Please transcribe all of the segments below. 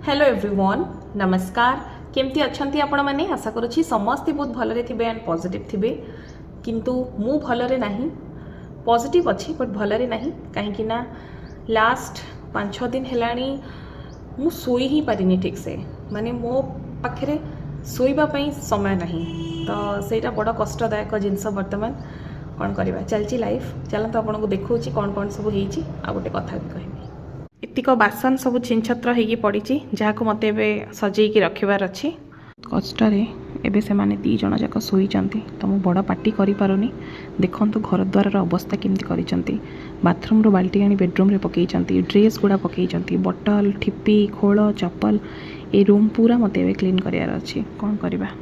Hello everyone नमस्कार केमती अच्छंती आपण माने आशा करूछि समस्ते बहुत भलरे थिबे एंड पॉजिटिव थिबे किंतु मु भलरे नाही पॉजिटिव अच्छी बट भलरे नाही कहीं कि ना लास्ट 5-6 दिन हेलाणी मु सोई ही पारिनी ठीक से माने मो पाखरे सोईबा पई समय नहीं तो सेटा बड़ कष्टदायक जिनस वर्तमान कौन करवा चलची लाइफ चलते आपको देखा कौन कौन सब होती आ गोटे कथा भी कहबी एतिक बासन सब छिनछत्र होगी पड़ी जहाँ को मत सजेकी रखबार अच्छी कष्टे एबे से माने दी जन जाक शोईचंती तो मु बड़ पार्टी करि पारुनी देखंतु घर द्वार अवस्था केमती करिसंती बाथरूम रो बाल्टी आनी बेडरूम रे पकईचंती ड्रेस गुड़ा पकईचंती बटल ठिप्पी खोल चप्पल ए रूम पूरा मत एबे क्लीन करियार अच्छी कौन करबा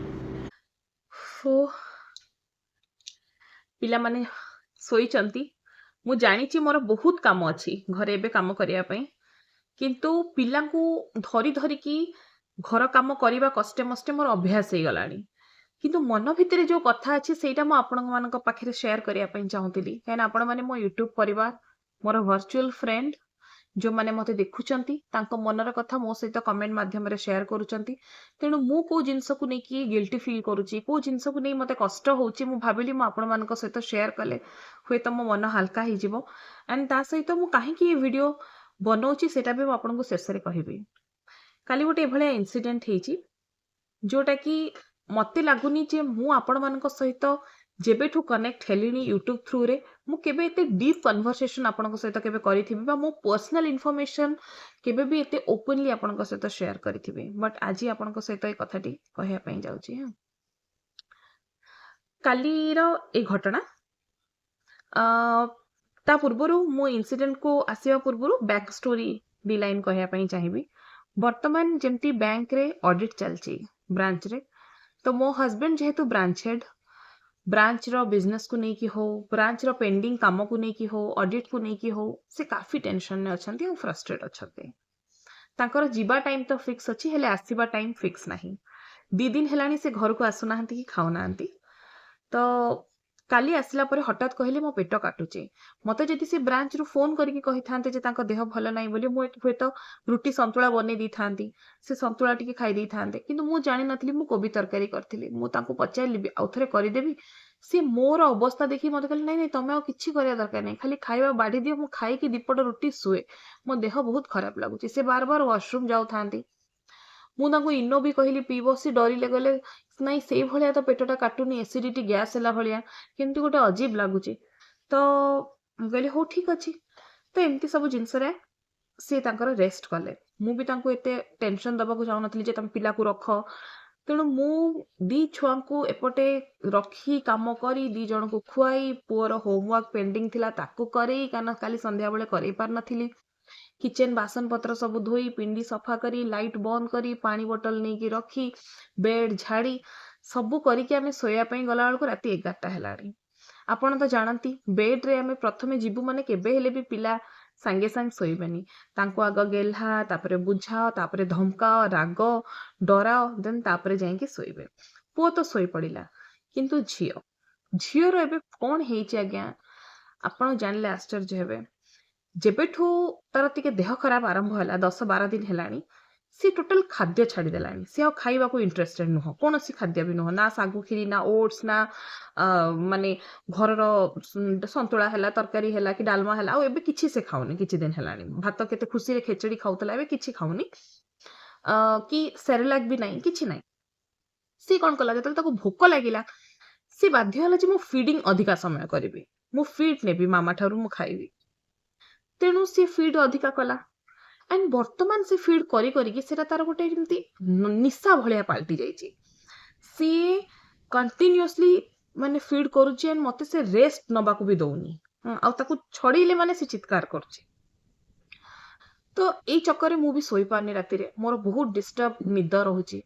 पिला माने शोईचंती मु जानी मोर बहुत काम अच्छी घरे एबे काम करिया पई किंतु पिला को धरी धरिकी घर काम करने कष्टे मस्टे मोर अभ्यास हो गलानी किंतु मन भितर जो कथा अच्छी सेटा मु आपण मानक पाखरे शेयर करने चाहूली कहीं आपण मैंने मो यूट्यूब परिवार मोर वर्चुअल फ्रेंड जो मैंने मत देखुंट मनर कथा मो सहित कमेंट मध्यम शेयर करुँच तेणु मु को जिनस को लेकिन गिल्टी फिल करुच्ची को जिनस को नहीं मत कष्ट होची मु भाविली मु आपण मानक सहित शेयर कले हुए तो मो मन हल्का हो एंड ता सहित मु कहीं वीडियो बनाऊँगी सेटा भी आपको शेष में कहबी काली गोटे एभलिया इनसीडेंट होती जोटा कि मत लगुनि जे मु आपण मानक सहित जेबेठू कनेक्ट हेलिनी यूट्यूब थ्रू रे मु केबे एते डीप कन्वर्सेशन आपण सहित केबे करिथिबी बा मो पर्सनल इन्फॉर्मेशन केबे भी एते ओपनली आपण सहित शेयर करिथिबी बट आज आपण सहित ए कथाटी कहया पई जाउची हां काली रो ए घटना ता पूर्वरु मो इन्सिडेंट को आसीबा पूर्वरु बैक स्टोरी दी लाइन कहया पई चाहिबी वर्तमान जमती बैंक रे ऑडिट चलची ब्रांच रे तो मो हस्बैंड जेहेतु ब्रांच हेड ब्रांच रो बिजनेस को नहीं की हो ब्रांच रो पेंडिंग काम को नहीं की हो ऑडिट को नहीं की हो से काफी टेंशन में अछंती और फ्रस्ट्रेट अछंती तांकर जीवा टाइम तो फिक्स अछि हेले आसीबा टाइम फिक्स नहीं 2 दिन हेलानी से घर को आसु नाहंती कि खाउ नाहंती तो काली आसला परे हठात कहले मो पेट काटुचे मते जदि से ब्रांच रु फोन करके कहि थांते जे तांको देह भल नाही बोली मो हुए तो रुटी संतुला बने दी थांती से संतुला टिके खाई दी थांते किंतु मु जानि नथली मु कोबी तरकारी करथिली मु तांको पचारली आउथरे करि देबी से मोर अवस्था देखि मते कहले नहीं तमे आ किछि करिया दरकार नहीं खाली खाइबा बाडी दियो मु खाई कि दीपट रुटी सुए मो देह बहुत खराब लागुची से बार बार वॉशरूम जाउ थांती मु तांको इनो भी कहली पीबो से डरिले गले नहीं से भलिया तो पेटटा काटुनी एसिडिटी गैस होला भलिया केमती गोटे अजीब लगुच तो कहली हो ठीक अच्छे तो एमती सब जिनस सी तांकर रेस्ट कले मु भी तांको एते टेंशन दबाक चाहूनथली जे तुम पिला को रख तेणु मु दी छुआ को एपटे रखी काम करी 2 जन को खुआई पुअर होमवर्क पेंडिंग थिला ताको करे काना काली संध्या बेले करै पार नथिली किचन बासन पत्र सब धोई पिंडी सफा करी लाइट बंद करी पानी बोतल नहीं की रखी बेड झाड़ी सबू करके आम शोया गला बेलू राति 11टा हेलानी आपण तो जानती बेड रे आम प्रथमे जीवु माने केबे हेले भी पिला सांगे सांगे शोइबेनी तांको आग गेल्हा तापरे बुझाओ तापरे धमकाओ राग डराओ देन तापरे जाइके शोइबे पुओ तो शोई पड़िला किंतु झियो झियो रो एबे कोन हेइची आज्ञा आपण जानले आश्चर्य हेबे जेबेठू तार टिके देह खराब आरंभ होला 10-12 दिन हेलानी सी टोटल खाद्य छाड़ी देलानी सी आ खाइबा को इंटरेस्टेड नुह कौन सी खाद्य भी नुह ना सागु खीरी ना ओट्स ना माने घर संतुला हैला तरकारी हैला कि डालमा हैला आ एबे किछि से खाउनी किछि दिन हेलानी भात केते खुशी रे खेचड़ी खाउतला एबे किछि खाउनी कि सेरेलाक भी नहीं किछि नहीं सी कोन कला जतल ताको भोक लागिला सी बाध्य होला जे मु फीडिंग अधिका समय करबी मु फीड नेबी मामा ठारू मु खाइबी तेणु सी फीड अधिका कला एंड वर्तमान से फीड करी करी सेटा तार गोटे जमती निशा भलिया पाल्टी जाइछि सी कंटिन्यूअसली माने फीड करूछि एंड मते से रेस्ट नबा को भी दउनी आ ताकू छड़ीले माने से चित्कार करछि तो एई चक्कर मु भी सोई पानी राति रे मोर बहुत डिस्टर्ब निद रहउछि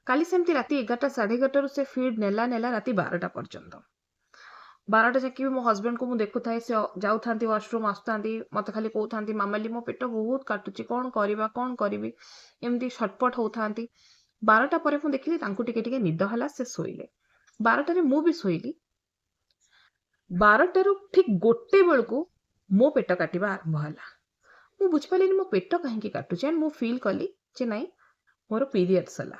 काली सेमती राति 11टा 11:30 रु से फीड नेला नेला राति 12टा पर्यंत 12टा जाकि भी मो हस्बैंड को मु देखु थाए से जाउ थांती वॉशरूम आसुतांती मते खाली कहू थांती मामाली मो पेट बहुत काटुची कोन करिबी एमती छटपट हो थांती 12टा परे मु देखिली तांको टिके टिके निद हला से सोइले 12टा रे मु भी सोइली 12टा रु ठीक गोटे बेल को मो पेट काटिबा आरंभ हला मु बुझ पालिनी मो पेट काहे काटुची एंड मु फील कली ଯେ ନାଇଁ ମୋର ପିरिୟड्स ହେଲା।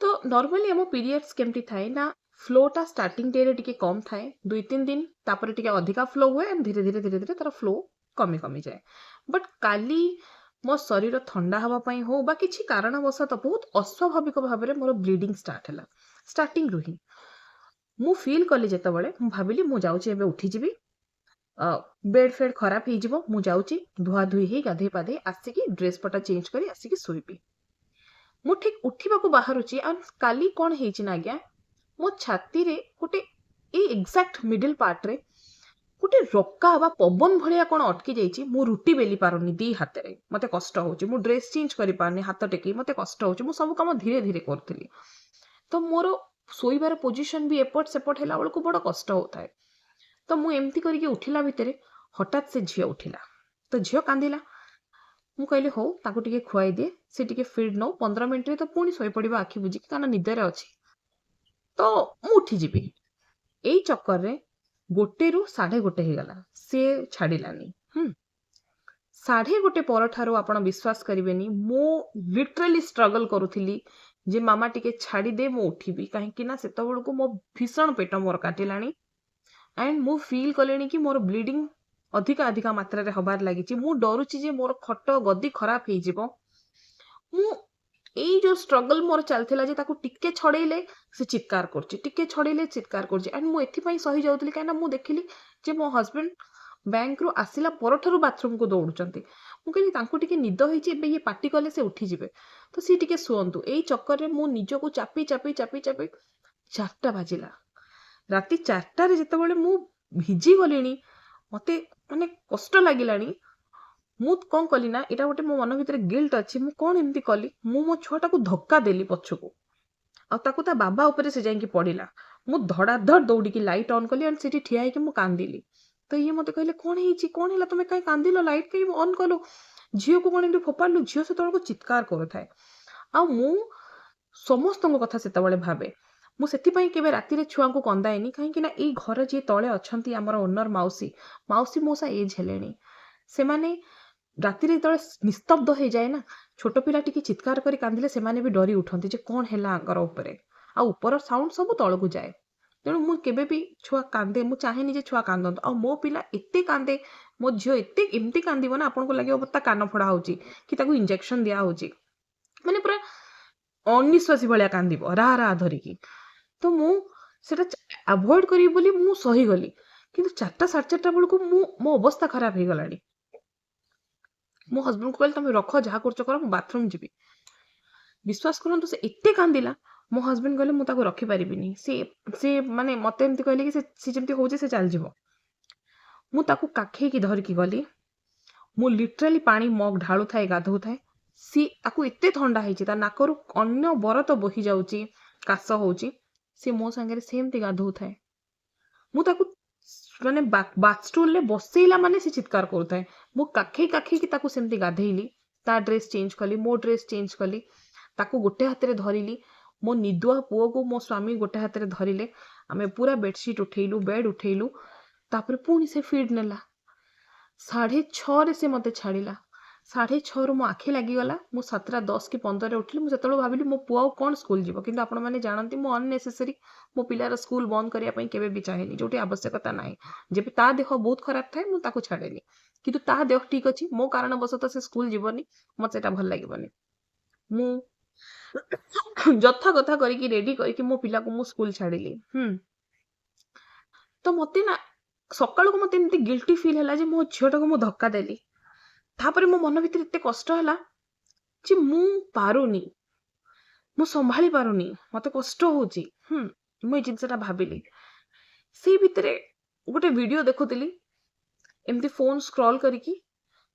तो नॉर्मली आम पीरियड्स केमती थाए ना फ्लोटा स्टार्टिंग डे रे टिके कम थाए 2-3 दिन तापर टिके अधिका फ्लो हुए एंड धीरे धीरे धीरे धीरे तार फ्लो कमी कमी जाए। बट काली मो शरीर ठंडा हवा पई हो बा किछि कारणवशत बहुत अस्वाभाविक भाव में मोर ब्लीडिंग स्टार्ट हैला। स्टार्टिंग रु ही मु फील कली जेतेबेले मु भाबिली मु जाउची एबे उठी जिबी बेड फेड खराब हो जिवो मु जाउची धुआ धुई ही गाधे पाधे आसिकी ड्रेस पटा चेंज करी आसिकी सोईबी। मु ठीक उठिबाकू बाहरुची आ काली कोन हेची ना आज्ञा मो छाती रे गोटे ए एग्जैक्ट मिडिल पार्ट रे गोटे रक्का बा पवन भलिया कोन अटकी जाईची। मु रुटी बेली पारुनी दी हाथ रे मते कष्ट होची। मु ड्रेस चेंज करि पारनी हाथ टेकी मते कष्ट होची। मु सब काम धीरे धीरे करथिली तो मोर सोईबार पोजीशन भी एपट सेपट हैला बेलकू बड़ कष्ट होताए। तो मु एमती करके उठिला भितरे हठात से झियो उठिला तो झियो कांदिला। मु कहली हो ताको टिके खुआई दिए से टिके फीड नो 15 मिनिट रे तो पुणी सोई पड़िबा आखि बुझी कारण निदर अछि तो मु उठी जिबी। एई चक्कर रे 1 रु 1:30 हे गला से छाडिलानी। 1:30 पर ठारो आपण विश्वास करिवेनी मो लिटरली स्ट्रगल करूथिली जे मामा टिके छाडी दे मु उठिबी काहे कि ना सेतो बेलको मो भीषण पेट मोर काटिलानी एंड मु फील कलेनी कि मोर ब्लीडिंग अधिका अधिका मात्रा रे हबार लागिची। मु डरुची जे मोर खट गद्दी खराब हे जिवो। मु एई जो स्ट्रगल मोर चलथिला जे ताको टिके छडेले से चित्कार करची टिके छडेले चित्कार करची एंड मु एथि पई सही जाउतली काना मु देखिली जे मो हस्बैंड बैंक रु आसिला परठारु बाथरूम को दौड़ुचंती। मु कहली तांको टिके निद होईची एबे ये पार्टी कले से उठी जिवे तो सी टिके सुअंतु। एई चक्कर रे मु निजको चापी चापी चापी चापी 4टा बाजिला राती 4टा रे जेतेबेले मु भिजी गलिनी मते माने कष्ट लागिलानी। मु कोन कली ना एटा गोटे मो मन भितर गिल्ट अछि मु कोन एमती कली मु मो छुआटा को धक्का देली पछको आ ताको ता बाबा ऊपर से जाई कि पड़िला। मु धड़ाधड़ दौड़ी की लाइट ऑन कली एंड सेठी ठिया कि मु कांदिली तो ये मते कहले कोन हेची कोन हैला तमे काई कांदिलो लाइट कई ऑन कलो झियो को कोन एमती फोपाडलु। झियो से तळको चित्कार करथाय आ मु समस्त कथा सेतबेले भाबे मु सेति पई केबे राती रे छुआ को कंदाएनी काहे कि ना ई घर जे तळे अछंती हमर ओनर माउसी माउसी मोसा एज हेलेनी से माने राती रे तळे निस्तब्ध हो जाए ना छोट पिला टिके चित्कार करी कांदिले से माने भी डरी उठंती जे कोन हैला आंकर ऊपरे आ ऊपर साउंड सब तळको जाए। तेणु मु केबे भी छुआ कांदे मु चाहेनी जे छुआ कांदंत आ मो पिला एते कांदे मो झियो एते एमती कांदिबो ना आपन को लागियो बत्ता कान फोड़ा होची कि ताको इंजेक्शन दिया होची माने पूरा अनिश्वासी भलिया कांदिबो रा रा धरिकी। तो मु सेटा अवॉइड करी बोली मु सही गली किंतु 4टा 4:30 बेलको मु मो अवस्था खराब हे गलानी। मो हस्बैंड को कहले तमे रखो जहा करछ कर मु बाथरूम जिबी। विश्वास करंतु से एते कांदिला मो हस्बैंड कहले मु ताको रखी परिबिनी से माने मते एमती कहले कि से जेमती होजे से चल जिवो। मु ताको काखे की धर की गली मु लिटरली पानी मग ढाळु थाए गाधौ थाए सी ताको एते ठंडा हेची ता नाकरु अन्य बरत बोही जाउची कास होउची से मो संगे सेमती गाधौ थाए। मु ताको माने बाथ स्टूल ले बसेला माने से चित्कार करथाए। मु काखे काखे की ताको सेमती गाधेइली ता ड्रेस चेंज कली मो ड्रेस चेंज कली ताको गोटे हाथ रे धरिली मो निदुआ पुओ को मो स्वामी गोटे हाथ रे धरिले आमे पूरा बेडशीट उठेइलु बेड उठेइलु तापर पुणी से फीड नेला 6:30 रे से मते छाड़िला 6:30 रु मो आखि लागी गला मु 7:10 की 15 रे उठली। मु सेतलो भाबिली मो पुआ कोन स्कूल जीवो किंतु आपण माने जानंती मो अननेसेसरी मो पिलार स्कूल बंद करिया पई केबे भी चाहेनी जोटी आवश्यकता नाही जेबे ता देह बहुत खराब थाए मु ताको छाडेनी किंतु ता देह ठीक अछि मो कारण बसत से स्कूल जीवनी मते सेटा भल लागिबनी। मु जथा कथा करी की रेडी करी की मो पिला को मु स्कूल छाडिली। तो मते ना सकाळ को मते एमती गिल्टी फील हैला जे मो झियोटा को मु धक्का देली तापरे मो मन भितर एते कष्ट हैला जे मु पारुनी मु संभाली पारुनी मते कष्ट होची। मु ए जिंसटा भाबिली से भितरे गोटे वीडियो देखुतिली एमती फोन स्क्रॉल करिकी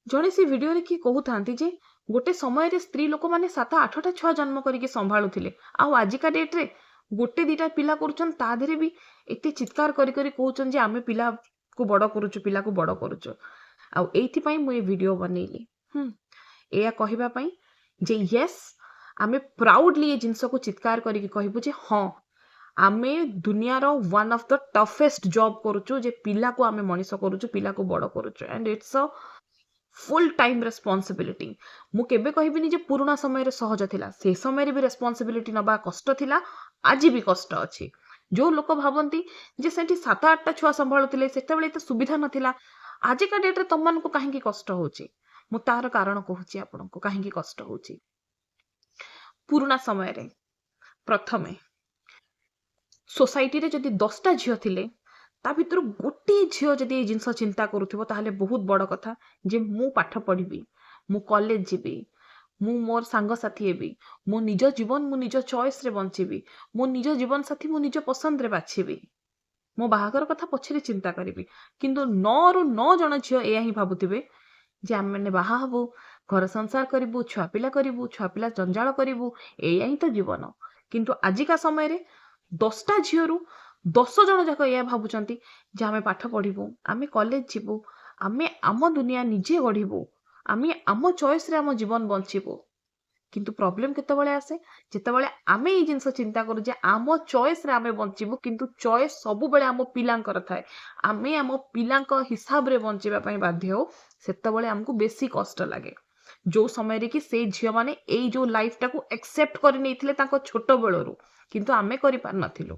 जणे से वीडियो रे की कहउथांती जे गोटे समय रे स्त्री लोक माने 7-8टा छुआ जन्म करिके संभाळुथिले आ आजिका डेट रे गोटे दीटा पिला करूछन ता धरे भी एते चित्कार करी करी कहउछन जे आमे पिला को बड़ करूछु पिला को बड़ करूछु आ एथि पई मु ए वीडियो बनेइली एया कहिबा पई जे यस आमे प्राउडली ए जिंस को चित्कार करिके कहिबु जे हां आमे दुनिया रो one of the toughest job करूछु जे पिला को आमे मनीष करूछु पिला को बड़ करूछु and it's a full time responsibility. मु केबे कहबिनी जे पुराना समय सहज थिला, से समय भी रेस्पॉन्सिबिलिटी नबा कष्ट थिला, आज भी कष्ट अछि। जो लोक भावती जे सेठी 7-8टा छुआ संभाळुतिले सेतेबेले एते सुविधा नथिला, आजिका डेट रे तमनको काहेकि कष्ट होची, मु तार कारण कहूची आपनको काहेकि कष्ट होची। पुराना समय रे प्रथमे सोसाइटी रे जदि 10टा झियो थिले, ता भितर गोटे झियो जदि ए जिंस चिंता करूथिबो ताहले बहुत बड़ कथा जे मु पाठ पढ़िबी, मु कॉलेज जीबी, मु मोर सांग साथी हेबी, मो निज जीवन मु निज चॉइस रे बंचीबी, मो निज जीवन साथी मु निज पसंद रे बाछीबी, मो बाहागर कथा पछरे चिंता करिबी। किंतु 9 रु 9 जण झियो एया ही भाबुथिबे जे आम मैंने बाहा हबु, घर संसार करिबु, छुआ पिला जंजाल करिबु, एया ही तो जीवन। किंतु आजिका समय रे 10टा झियो 10 जण जाक एया भाबुचंती जे आमे पाठ पढ़िबु, आमे कॉलेज जीबु, आमे आम दुनिया निजे गढ़िबु, आमे आम चॉइस रे आम जीवन बंचिबु। किंतु प्रॉब्लम केतेबेले आसे जेतेबेले आमे ए जिंस चिंता करू जे आम चॉइस रे आमे बंचिबु, किंतु चॉइस सब बेले आम पिलांकर थाए, आमे आम पिलांक हिसाब रे बंचिबा पई बाध्य हो, सेतेबेले हमकु बेसी कष्ट लागे। जो समय रे कि से झियो माने एई जो लाइफ टाकू एक्सेप्ट करि नैथिले ताको छोटो बेलरू, किंतु आमे करि पार नथिलु।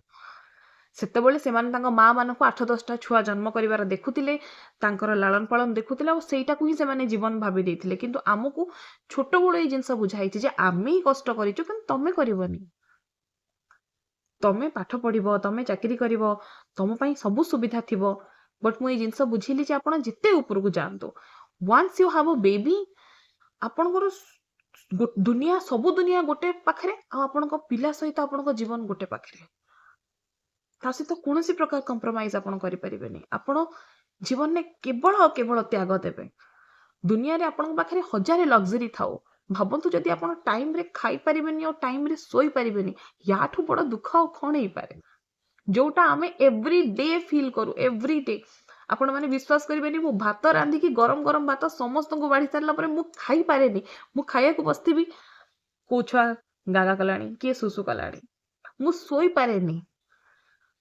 सेतेबेले सेमाने तांको माँ मानकु 8-10टा छुआ जन्म करिवार देखुतिले, तांकर लालन पालन देखुतिले और सेइटाकू ही सेमाने जीवन भाबी देइथिले। किंतु आमकु छोटो बळो ए जिंस बुझाइछि जे आमे ही कष्ट करिछु, किंतु तमे करिवनी, तमे पाठ पढ़िबो, तमे चाकरी करिवो, तम पई सब सुविधा थिबो। बट मु ए जिंस बुझिली जे आपण जिते ऊपर को जानतो, once you have a baby, आपणकर दुनिया सब दुनिया गोटे पाखरे आ आपणको पिला सहित आपणको जीवन गोटे पाखरे, ता सहित कौन प्रकार कंप्रोमाइज आपण करि परिबेनी। आपण जीवन में केवल और केवल त्याग देबे। दुनिया रे आपण पाखरे हजार लग्जरी थाओ, भाबंतु जदि आपण टाइम रे खाई परिबेनी और टाइम रे सोई परिबेनी, याठू बड़ दुख और कोन हेई पारे, जोटा आमे एवरी डे फील करू, एवरी डे। आपण माने विश्वास करिबेनी, मु भात रांधी की गरम गरम भात समस्त को बाढ़ी सारला परे मु खाई पारेनी, मु खाया को बस्तीबी को छुआ गागा कलाणी के सुसु कलाणी, मु सोई पारेनी।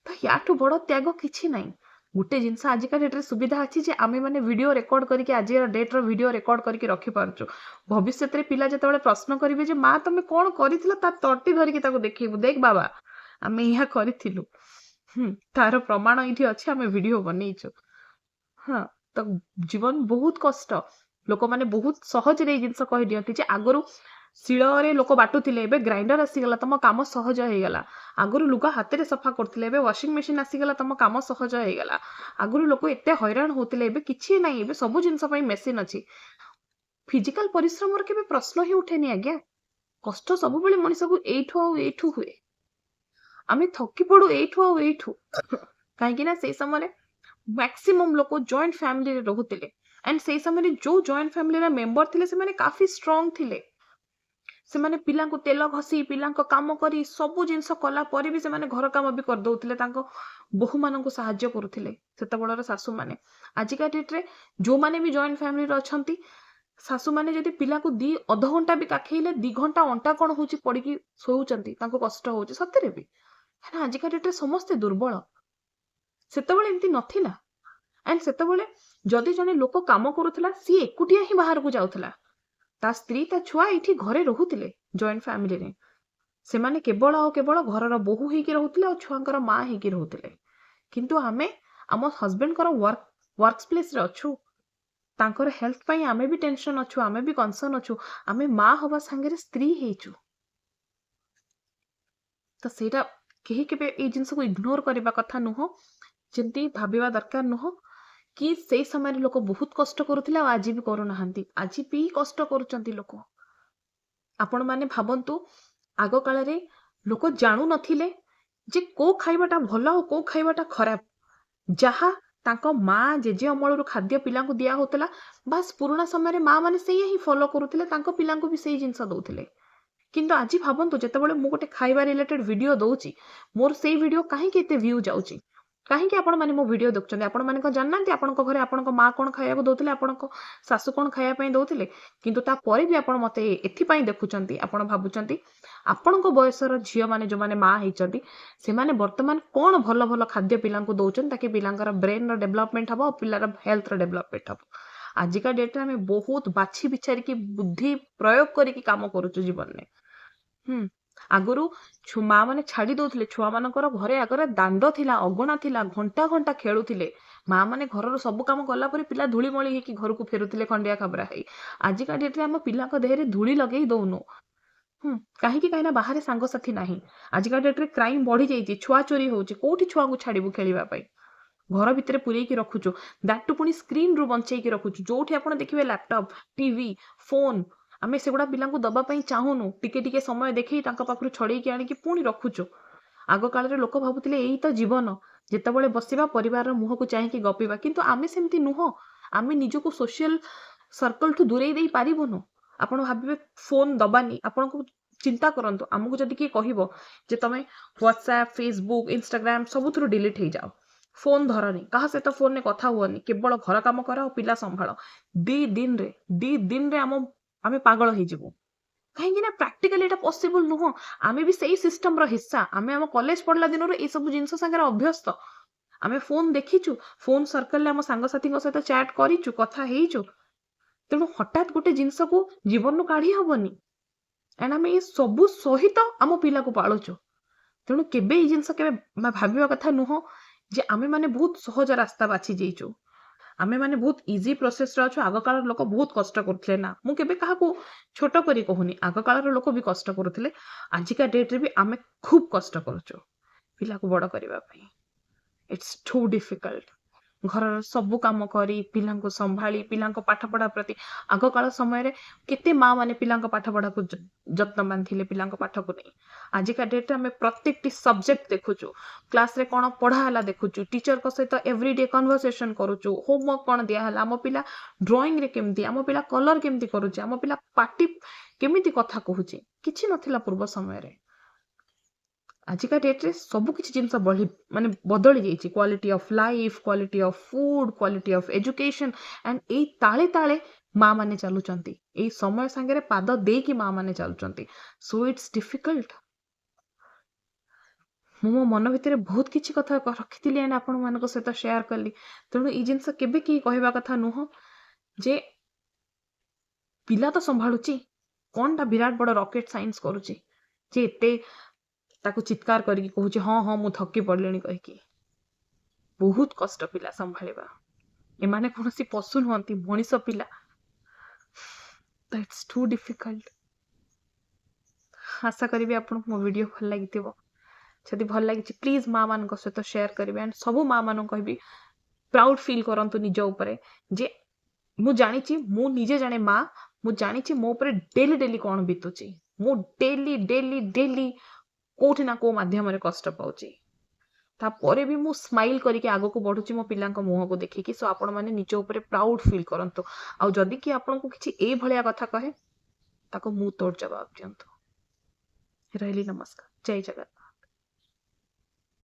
तो याठू बड़ त्याग किछि नाही। गोटे जिनस आजिका डेट रे सुविधा अछि जे आमे माने वीडियो रेकॉर्ड करके आज डेट रो वीडियो रेकॉर्ड करके रखि पारछु। भविष्य रे पिला जेतेबेले प्रश्न करिवे जे माँ तमे कोन करिथिला, ता तर्टी धरिकी ताको देखिबु, देख बाबा आमे इहा करिथिलु, तार प्रमाण इठी अछि, आमे वीडियो बनेइछु। हाँ, तो जीवन बहुत कष्ट, लोक माने बहुत सहज रे जिनस कहि दियंती जे आगरु शिଳରେ लोक बाटुथिले, एबे ग्राइंडर आसीगला, तम काम सहज हेगला। आगरु लुगा हाथे रे सफा करथिले, एबे वॉशिंग मशीन आसीगला, तम काम सहज हेगला। आगरु लोक एते हैरान होतिले, एबे किछि नाही, एबे सब जिनस पई मेसिन अछि। फिजिकल परिश्रम रे केबे प्रश्न ही उठेनी आज्ञा। कष्ट सब बेले मनिष को एठु आ एठु हुए, आमे थकी पडू एठु आ एठु, काहेकि ना से समय मैक्सिमम लोक जॉइंट फैमिली रे रहुतिले, एंड से समय जो जॉइंट फैमिली रे मेंबर थिले से माने काफी स्ट्रांग थिले। से माने पिला को तेल घसी, पिला को काम करी, सबु जिनस कला परे भी से माने घर काम भी कर दउथिले, तांको बहु मानन को सहाय्य करूथिले सेता बडर सासु माने। आजिका डेट रे जो माने भी जॉइंट फैमिली रे अछंती, सासु माने जदि पिला को दी अध घंटा भी काखेइले 2 घंटा अंटा कोन होची पडिकी सोउचंती, तांको कष्ट होची सतरे भी। है ना, आजिका डेट रे समस्त दुर्बल, सेतबेले एंती नथिला। एंड सेतबेले जदि जने लोक काम करूथिला, सी एकुटिया ही बाहर को जाउथिला, ता स्त्री ता छुआ इठी घरे रहुतिले जॉइंट फैमिली रे। से माने केवल और केवल घरर बहु हेकी रहुतिले और छुआंकर माँ हेकी रहुतिले। किंतु आमे आम हस्बैंड कर वर्क प्लेस रे अछु, तांकर हेल्थ पई आमे भी टेंशन अछु, आमे भी कंसर्न अछु, आमे माँ हवा संगे रे स्त्री हेचु। तो सेटा केही केबे ए जिंस को इग्नोर करबा कथा नुहो, जेंती भाबिबा दरकार नुहो कि से समय लोक बहुत कष्ट करुथिले, आज भी करू नाहंती, आज भी कष्ट करूचंती लोक। आपण माने भाबंतु आग काल रे लोक जाणु नथिले जे को खाइबाटा भलो और को खाइबाटा खराब। जहा तांको माँ जेजे अमलरू खाद्य पिला को दिया होतला, बस पुराना समय रे माँ माने सेही ही फॉलो करूथिले, तांको पिला को भी सेही जिंस दउथिले। किंतु आज भाबंतु जेतेबेले मु गोटे खाइबा रिलेटेड वीडियो दउची, मोर सेही वीडियो काहे के एते व्यू जाउची, काहे के आपण माने मो वीडियो देखचंदी, आपण माने को जाननांती आपनको घरे आपनको माँ कोन खाइया को दउथिले, आपनको सासु कोन खाइया पई दउथिले, किंतु ता परे भी आपण मते एथि पई देखुचंती, आपण भाबुचंती आपनको बयसर झियो माने जो माने माँ हेचंती, से माने वर्तमान कोन भलो भलो खाद्य पिला को दउचन, ताकि पिलांकर ब्रेन रो डेवलपमेंट हबो, पिलार हेल्थ रो डेवलपमेंट हबो। आजिका डेट रे आमे बहुत बाछि बिचारी की बुद्धि प्रयोग करिकी काम करूछु जीवन में। आगुरु माँ माने छाड़ी दौଥିଲେ छुआ मानकर घरे आगरे दांड थिला अगणा थिला घंटा घंटा खेलुथिले माँ माने घरर सब काम कला परे पिला धूलिमଳି ହେଇକି ଘରକୁ ଫେରୁଥିଲେ ଖଣ୍ଡିଆ ଖାବରା ହେଇ। ଆଜିକା ଡେଟରେ ଆମ ପିଲାଙ୍କ ଦେହରେ ଧୂଳି ଲଗେଇ ଦଉନୁ। କାହିଁକି କାହିଁକି ନା ବାହାରେ ସାଙ୍ଗସାଥି ନାହିଁ। ଆଜିକା ଡେଟରେ କ୍ରାଇମ ବଢି ଯାଇଛି, ଛୁଆ ଚୋରି ହଉଛି, କୋଉଠି ଛୁଆଙ୍କୁ ଛାଡିବୁ ଖେଳିବା ପାଇଁ? ଘର ଭିତରେ ପୁରେଇକି ରଖୁଛୁ, ଦାଟୁ ପୁଣି ସ୍କ୍ରିନ ରୁ ବଞ୍ଚେଇକି ରଖୁଛୁ। ଯୋଉଠି ଆପଣ ଦେଖିବେ ଲ୍ୟାପଟପ, ଟିଭି, ଫୋନ, ଆମେ ସେଗୁଡା ପିଲାଙ୍କୁ ଦବା ପାଇଁ ଚାହୁଁନୁ। ଟିକେ ଟିକେ ସମୟ ଦେଖେଇ ତାଙ୍କ ପାଖରୁ ଛଡେଇକି ଆଣିକି ପୁଣି ରଖୁଛୁ। ଆଗ କାଳରେ ଲୋକ ଭାବୁଥିଲେ ଏଇ ତ ଜୀବନ, ଯେତେବେଳେ ବସିବା ପରିବାରର ମୁହଁକୁ ଚାହିଁକି ଗପିବା, କିନ୍ତୁ ଆମେ ସେମିତି ନୁହଁ। ଆମେ ନିଜକୁ ସୋସିଆଲ सर्कल ठू दूरेई देई पारिबुनु। आपण भाबिबे फोन दबानी, आपनको चिंता करंतु हमकु जदि की कहिबो जे तमे व्हाट्सएप, फेसबुक, इंस्टाग्राम सबुथुरु डिलीट हे जाओ, फोन धरनी, कहा सहित फोन ने कथा हुअनी, केवल घर काम कर और पिला संभाळ। दी दिन रे आमे पागल हे जिवो। कहीं ना प्रैक्टिकली एटा पॉसिबल नुह। आमे भी सही सिस्टम रो हिस्सा। आमे हम कॉलेज पढ़ला दिन ए सब जिंस संगे अभ्यस्त। आमे फोन देखिचु, फोन सर्कल ले हम सांगसाथी सहित चैट करिचु, कथा हेइचु। तेणु हठात गोटे जिनस को जीवन काढ़ी हबनी। एंड आम ये सबू सहित आम पिला को पालुचु। तेणु केबे ये जिनस केबे भाबिबा कथा नुह जे आमे माने बहुत सहज रास्ता बाछि जेइचु, आमे माने बहुत इजी प्रोसेस रे अछु। आग काल लोक बहुत कष्ट करथले ना, मु केबे काहाकू छोट करी कहूनी, आग काल लोक भी कष्ट करथले। आजिका डेट रे भी आमे खूब कष्ट करूचु पिला को बड़ करबा पई। It's too difficult. घर सबु काम करी पिलांको संभाली पिलांको पाठ पढ़ा प्रति आग काल समय रे केते माँ माने पिलांको पाठ पढ़ा को जत्नवान थिले पिलांको पाठ को नहीं। आजिका डेट में प्रत्येक टी सब्जेक्ट देखुचु, क्लास रे कोन पढ़ा हला देखुचु, टीचर को सहित एवरीडे कन्वर्सेशन करूचु, होमवर्क कोन दिया हला, आम पिला ड्राइंग रे केमती, आम पिला कलर केमती करूचे, आम पिला पार्टी केमिति कथा कहूचे, किछि नथिला पूर्व समय रे। आजिका डेट रे सब किछि जिंस माने बदली जाइछि। Quality of life, quality of food, quality of education, and ए ताले ताले माँ माने चलुचंती, ए समय संगे पाद देकी माँ माने चलुचंती। So it's difficult. मो मन भितर बहुत किछि कथा रखिथिली एंड आपण मानक सहित शेयर कली। तेणु ई जिंस केबे की कहबा कथा नुह जे पिला तो संभाळुची, कोनटा विराट बड़ रॉकेट साइंस करूची जे एते ताकू चित्कार करके कहूँ हाँ हाँ मु थकी पड़े कहीकि। बहुत कष्ट पिला संभाळिबा। एमाने कोनोसी पशु नुहंती, मनीष पिला। That's to difficult. आशा करी आपन मो वीडियो भल लागिथिबो। जदि भल लागिछि प्लीज माँ मान सहित शेयर करिवे एंड सब माँ मान कहबी प्राउड फील करंतु निज उपरे जे मु जानिछि, मु निजे जाने माँ, मु जानिछि मो उपरे डेली डेली कोन बितुछि। मु डेली डेली डेली कोठी ना को माध्यम रे कष्ट पाउछि, तापरे भी मु स्माइल करके आगो को बढ़ुछि मो पिलांको मुह को देखिकी। सो आपण माने निज ऊपर प्राउड फील करंतु। आ जदि कि आपण को किछि ए भलिया कथा कहे ताको मु तोड़ जवाब दियंतु। रहली नमस्कार, जय जगन्नाथ।